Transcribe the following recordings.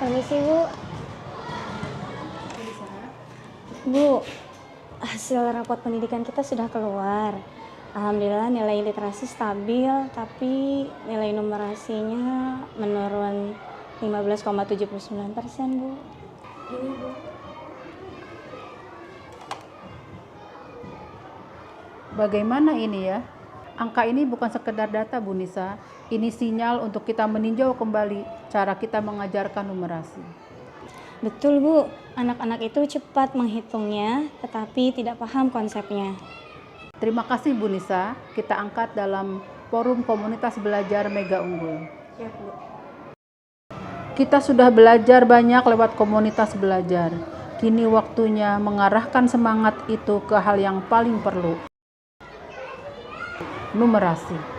Permisi, Bu. Bu, hasil rapot pendidikan kita sudah keluar. Alhamdulillah nilai literasi stabil, tapi nilai numerasinya menurun 15,79%, Bu. Ini, Bu. Bagaimana ini ya? Angka ini bukan sekedar data, Bu Nisa. Ini sinyal untuk kita meninjau kembali cara kita mengajarkan numerasi. Betul, Bu. Anak-anak itu cepat menghitungnya, tetapi tidak paham konsepnya. Terima kasih Bu Nisa, kita angkat dalam forum komunitas belajar Mega Unggul. Siap, Bu. Kita sudah belajar banyak lewat komunitas belajar. Kini waktunya mengarahkan semangat itu ke hal yang paling perlu. Numerasi.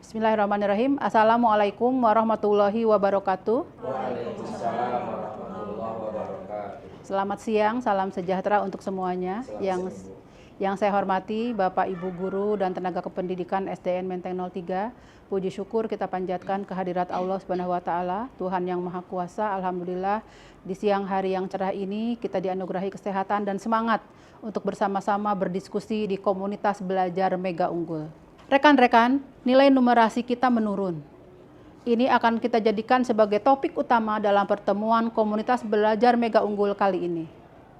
Bismillahirrahmanirrahim. Assalamualaikum warahmatullahi wabarakatuh. Waalaikumsalam warahmatullahi wabarakatuh. Selamat siang, salam sejahtera untuk semuanya. Yang saya hormati Bapak Ibu Guru dan tenaga kependidikan SDN Menteng 03. Puji syukur kita panjatkan kehadirat Allah Subhanahu wa taala, Tuhan yang Maha Kuasa. Alhamdulillah di siang hari yang cerah ini kita dianugerahi kesehatan dan semangat untuk bersama-sama berdiskusi di komunitas belajar Mega Unggul. Rekan-rekan, nilai numerasi kita menurun. Ini akan kita jadikan sebagai topik utama dalam pertemuan komunitas belajar Mega Unggul kali ini.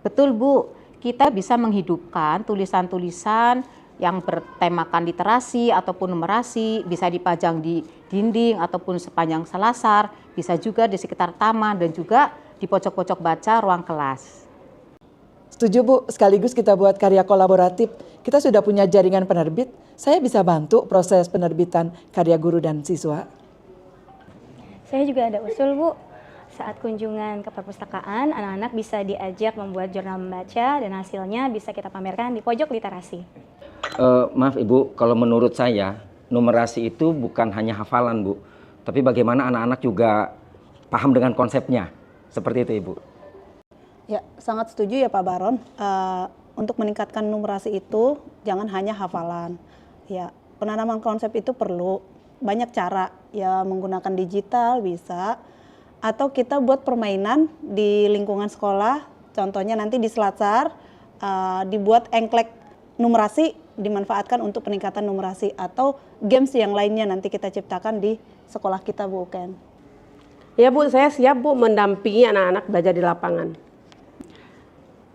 Betul, Bu. Kita bisa menghidupkan tulisan-tulisan yang bertemakan literasi ataupun numerasi, bisa dipajang di dinding ataupun sepanjang selasar, bisa juga di sekitar taman dan juga di pojok-pojok baca ruang kelas. Setuju, Bu, sekaligus kita buat karya kolaboratif. Kita sudah punya jaringan penerbit, saya bisa bantu proses penerbitan karya guru dan siswa. Saya juga ada usul, Bu. Saat kunjungan ke perpustakaan, anak-anak bisa diajak membuat jurnal membaca dan hasilnya bisa kita pamerkan di pojok literasi. Maaf Ibu, kalau menurut saya numerasi itu bukan hanya hafalan, Bu, tapi bagaimana anak-anak juga paham dengan konsepnya. Seperti itu, Ibu. Ya, sangat setuju ya Pak Baron. Untuk meningkatkan numerasi itu jangan hanya hafalan. Ya, penanaman konsep itu perlu banyak cara. Ya, menggunakan digital bisa, atau kita buat permainan di lingkungan sekolah. Contohnya nanti di Selasar dibuat engklek numerasi, dimanfaatkan untuk peningkatan numerasi, atau games yang lainnya nanti kita ciptakan di sekolah kita, Bu Ken. Ya Bu, saya siap Bu mendampingi anak-anak belajar di lapangan.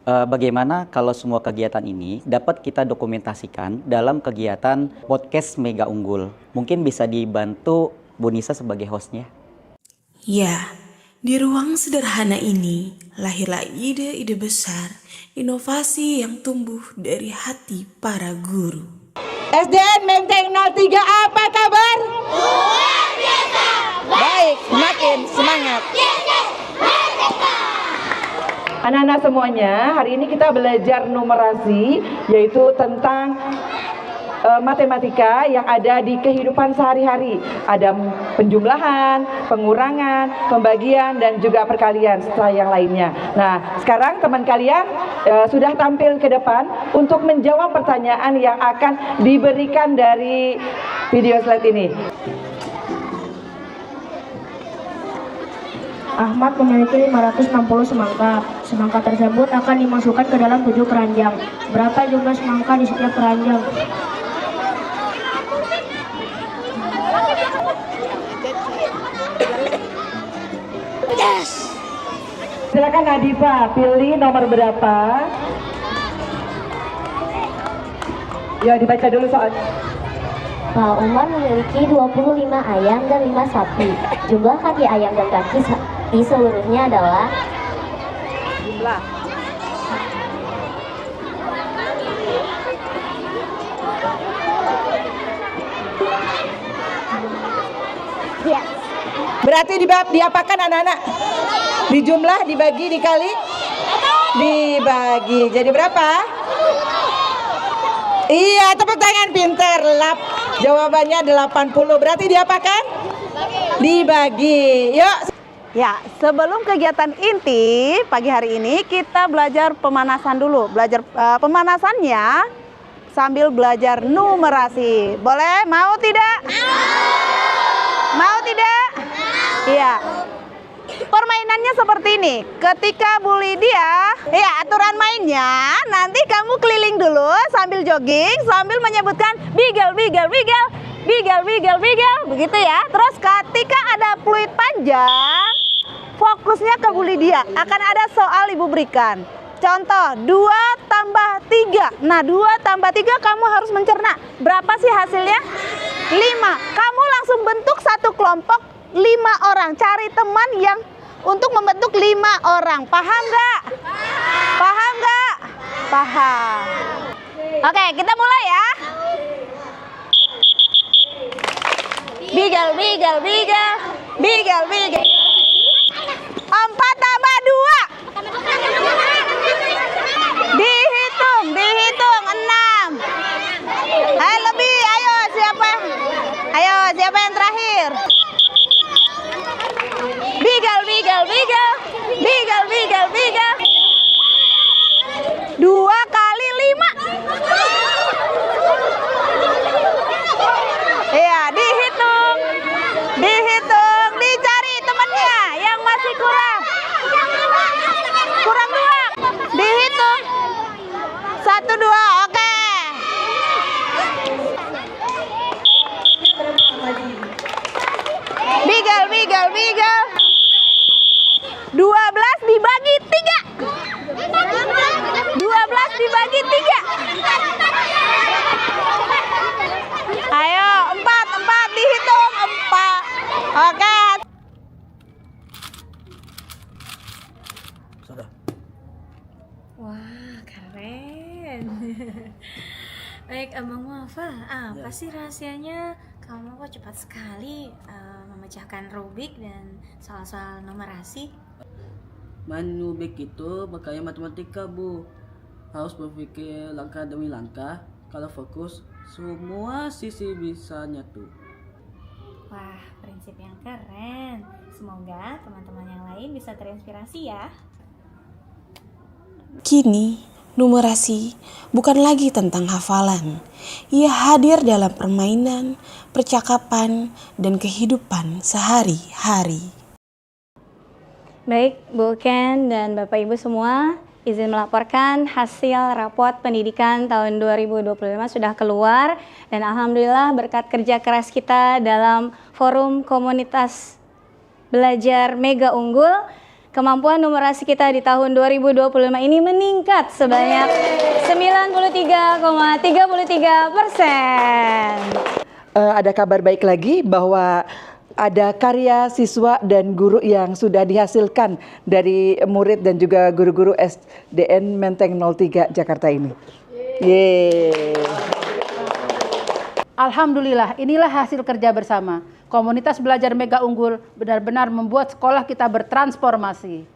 Bagaimana kalau semua kegiatan ini dapat kita dokumentasikan dalam kegiatan podcast Mega Unggul? Mungkin bisa dibantu Bu Nisa sebagai hostnya. Ya, di ruang sederhana ini lahirlah ide-ide besar, inovasi yang tumbuh dari hati para guru. SDN Menteng 03, apa kabar? Luar biasa! Baik, makin semangat. Anak-anak semuanya, hari ini kita belajar numerasi, yaitu tentang matematika yang ada di kehidupan sehari-hari. Ada penjumlahan, pengurangan, pembagian, dan juga perkalian serta yang lainnya. Nah, sekarang teman kalian sudah tampil ke depan untuk menjawab pertanyaan yang akan diberikan dari video slide ini. Ahmad memiliki 560 semangka. Semangka tersebut akan dimasukkan ke dalam 7 keranjang. Berapa jumlah semangka di setiap keranjang? Yes! Silakan Nadifa, pilih nomor berapa? Ya, dibaca dulu soalnya. Pak Umar memiliki 25 ayam dan 5 sapi. Jumlah kaki ayam dan kaki sapi seluruhnya adalah Jumlah. ya. Berarti diapakan anak-anak? Dijumlah, dibagi, dikali? Dibagi. Jadi berapa? Iya, tepuk tangan pinter. Jawabannya 80. Berarti diapakan? Dibagi. Yuk. Ya, sebelum kegiatan inti pagi hari ini kita belajar pemanasan dulu. Belajar pemanasannya sambil belajar numerasi. Boleh? Mau tidak? Mau tidak? Iya. aturannya seperti ini. Ketika Bu Lydia, ya aturan mainnya, nanti kamu keliling dulu sambil jogging, sambil menyebutkan bigel, bigel, bigel, bigel, bigel, bigel, begitu ya. Terus ketika ada fluid panjang, fokusnya ke Bu Lydia. Akan ada soal Ibu berikan. Contoh, 2 tambah 3. Nah, 2 tambah 3 kamu harus mencerna. Berapa sih hasilnya? 5. Kamu langsung bentuk satu kelompok 5 orang. Cari teman yang untuk membentuk 5 orang. Paham nggak? Paham nggak? Paham. Oke, kita mulai ya. Bigel, bigel, bigel. Bigel, bigel. 4 tambah 2. Dihitung 6. Ayo lebih, ayo siapa yang terakhir? Bigel, bigel, bigel. Bigel, bigel, bigel. 2 kali 5. Iya, dihitung, dicari temannya yang masih kurang 2. Dihitung 1, 2, oke. Bigel, bigel, bigel. 12 dibagi 3. 12 dibagi 3. Ayo, 4 dihitung 4. Oke. Wah, keren. Baik, Abang Wafa, apa sih rahasianya kamu kok cepat sekali memecahkan rubik dan soal-soal numerasi? Main rubik itu pakai matematika, Bu. Harus berpikir langkah demi langkah. Kalau fokus, semua sisi bisa nyatu. Wah, prinsip yang keren. Semoga teman-teman yang lain bisa terinspirasi ya. Kini, numerasi bukan lagi tentang hafalan. Ia hadir dalam permainan, percakapan, dan kehidupan sehari-hari. Baik, Bu Ken dan Bapak Ibu semua, izin melaporkan hasil raport pendidikan tahun 2025 sudah keluar. Dan alhamdulillah berkat kerja keras kita dalam forum komunitas belajar Mega Unggul, kemampuan numerasi kita di tahun 2025 ini meningkat sebanyak 93,33%. Ada kabar baik lagi bahwa ada karya siswa dan guru yang sudah dihasilkan dari murid dan juga guru-guru SDN Menteng 03 Jakarta ini. Yeay. Alhamdulillah, inilah hasil kerja bersama. Komunitas belajar Mega Unggul benar-benar membuat sekolah kita bertransformasi.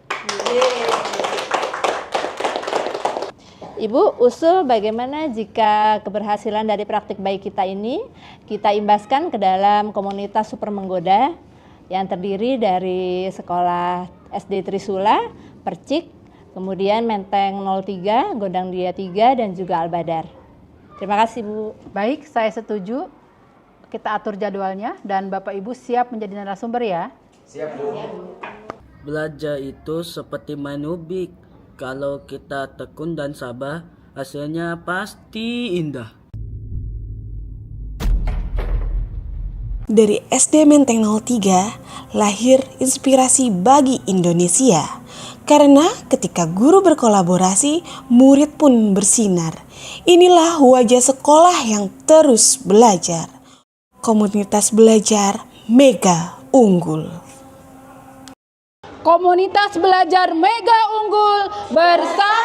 Ibu, usul bagaimana jika keberhasilan dari praktik baik kita ini kita imbaskan ke dalam komunitas Super Menggoda yang terdiri dari sekolah SD Trisula, Percik, kemudian Menteng 03, Gondang Dia 3, dan juga Al-Badar. Terima kasih, Bu. Baik, saya setuju. Kita atur jadwalnya dan Bapak Ibu siap menjadi narasumber ya. Siap, Bu. Belajar itu seperti main rubik. Kalau kita tekun dan sabar, hasilnya pasti indah. Dari SD Menteng 03, lahir inspirasi bagi Indonesia. Karena ketika guru berkolaborasi, murid pun bersinar. Inilah wajah sekolah yang terus belajar. Komunitas belajar Mega Unggul. Komunitas belajar Mega Unggul bersama